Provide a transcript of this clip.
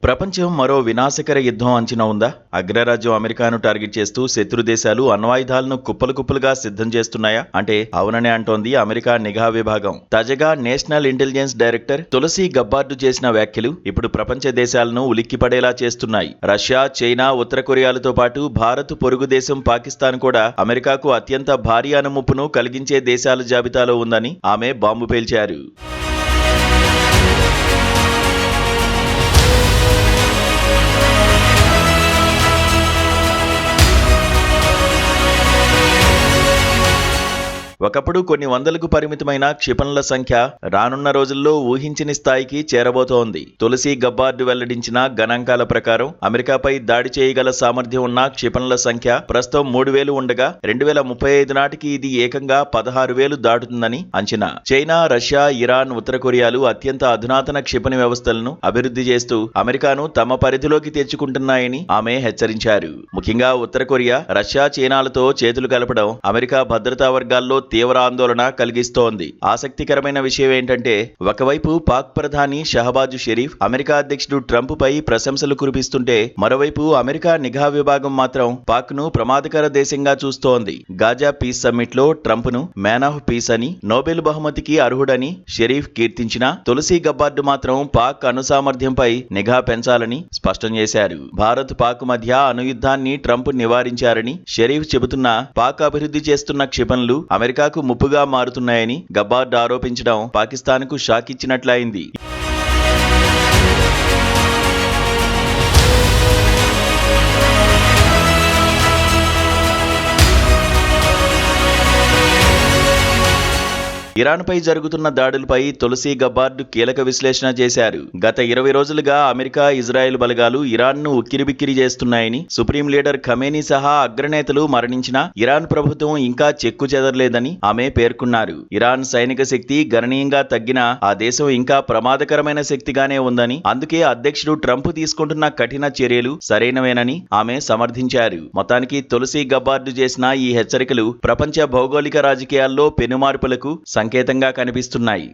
ప్రపంచం మరో వినాశకర యుద్ధం అంచనా ఉందా? అగ్రరాజ్యం అమెరికాను టార్గెట్ చేస్తూ శత్రు దేశాలు అణ్వాయుధాలను కుప్పలుగా సిద్ధం చేస్తున్నాయా అంటే అవుననే అంటోంది అమెరికా నిఘా విభాగం. తాజాగా national intelligence director Tulsi Gabbard చేసిన వ్యాఖ్యలు ఇప్పుడు ప్రపంచ దేశాలను ఉలిక్కిపడేలా చేస్తున్నాయి. రష్యా, చైనా, ఉత్తర కొరియాలతో పాటు భారత్ పొరుగు దేశం పాకిస్తాన్ కూడా అమెరికాకు అత్యంత భారీ అనుముప్పును కలిగించే దేశాల జాబితాలో ఉందని ఆమె బాంబు పేల్చారు. ఒకప్పుడు కొన్ని వందలకు పరిమితమైన క్షిపణుల సంఖ్య రానున్న రోజుల్లో ఊహించని స్థాయికి చేరబోతోంది. తులసి గబ్బార్డ్ వెల్లడించిన గణాంకాల ప్రకారం అమెరికాపై దాడి చేయగల సామర్థ్యం ఉన్న క్షిపణుల సంఖ్య ప్రస్తుతం 3000 ఉండగా 2035 నాటికి ఇది ఏకంగా 16,000 దాటుతుందని అంచనా. చైనా, రష్యా, ఇరాన్, ఉత్తర కొరియాలు అత్యంత అధునాతన క్షిపణి వ్యవస్థలను అభివృద్ధి చేస్తూ అమెరికాను తమ పరిధిలోకి తెచ్చుకుంటున్నాయని ఆమె హెచ్చరించారు. ముఖ్యంగా ఉత్తర కొరియా, రష్యా, చైనాలతో చేతులు కలపడం అమెరికా భద్రతా వర్గాల్లో తీవ్ర ఆందోళన కలిగిస్తోంది. ఆసక్తికరమైన విషయం ఏంటంటే ఒకవైపు పాక్ ప్రధాని షహబాజ్ షరీఫ్ అమెరికా అధ్యక్షుడు ట్రంప్ పై ప్రశంసలు కురిపిస్తుంటే మరోవైపు అమెరికా నిఘా విభాగం మాత్రం పాక్ ను ప్రమాదకర దేశంగా చూస్తోంది. గాజా పీస్ సమ్మిట్ లో ట్రంప్ ను మ్యాన్ ఆఫ్ పీస్ అని, నోబెల్ బహుమతికి అర్హుడని షరీఫ్ కీర్తించినా తులసి గబ్బార్డ్ మాత్రం పాక్ అణుసామర్థ్యంపై నిఘా పెంచాలని స్పష్టం చేశారు. భారత్, పాక్ మధ్య అణుయుద్ధాన్ని ట్రంప్ నివారించారని షరీఫ్ చెబుతున్నా పాక్ అభివృద్ధి చేస్తున్న క్షిపణులు అమెరికాకు ముప్పుగా మారుతున్నాయని గబ్బార్డ్ ఆరోపించడం పాకిస్తాన్కు షాక్ ఇచ్చినట్లయింది. ఇరాన్పై జరుగుతున్న దాడులపై తులసి గబ్బార్డ్ కీలక విశ్లేషణ చేశారు. గత 20 రోజులుగా అమెరికా, ఇజ్రాయెల్ బలగాలు ఇరాన్ను ఉక్కిరిబిక్కిరి చేస్తున్నాయని, సుప్రీం లీడర్ ఖమేనీ సహా అగ్రనేతలు మరణించినా ఇరాన్ ప్రభుత్వం ఇంకా చెక్కు చెదరలేదని ఆమె పేర్కొన్నారు. ఇరాన్ సైనిక శక్తి గణనీయంగా తగ్గినా ఆ దేశం ఇంకా ప్రమాదకరమైన శక్తిగానే ఉందని, అందుకే అధ్యక్షుడు ట్రంప్ తీసుకుంటున్న కఠిన చర్యలు సరైనవేనని ఆమె సమర్థించారు. మొత్తానికి తులసి గబ్బార్డ్ చేసిన ఈ హెచ్చరికలు ప్రపంచ భౌగోళిక రాజకీయాల్లో పెనుమార్పులకు సంకేతంగా కనిపిస్తున్నాయి.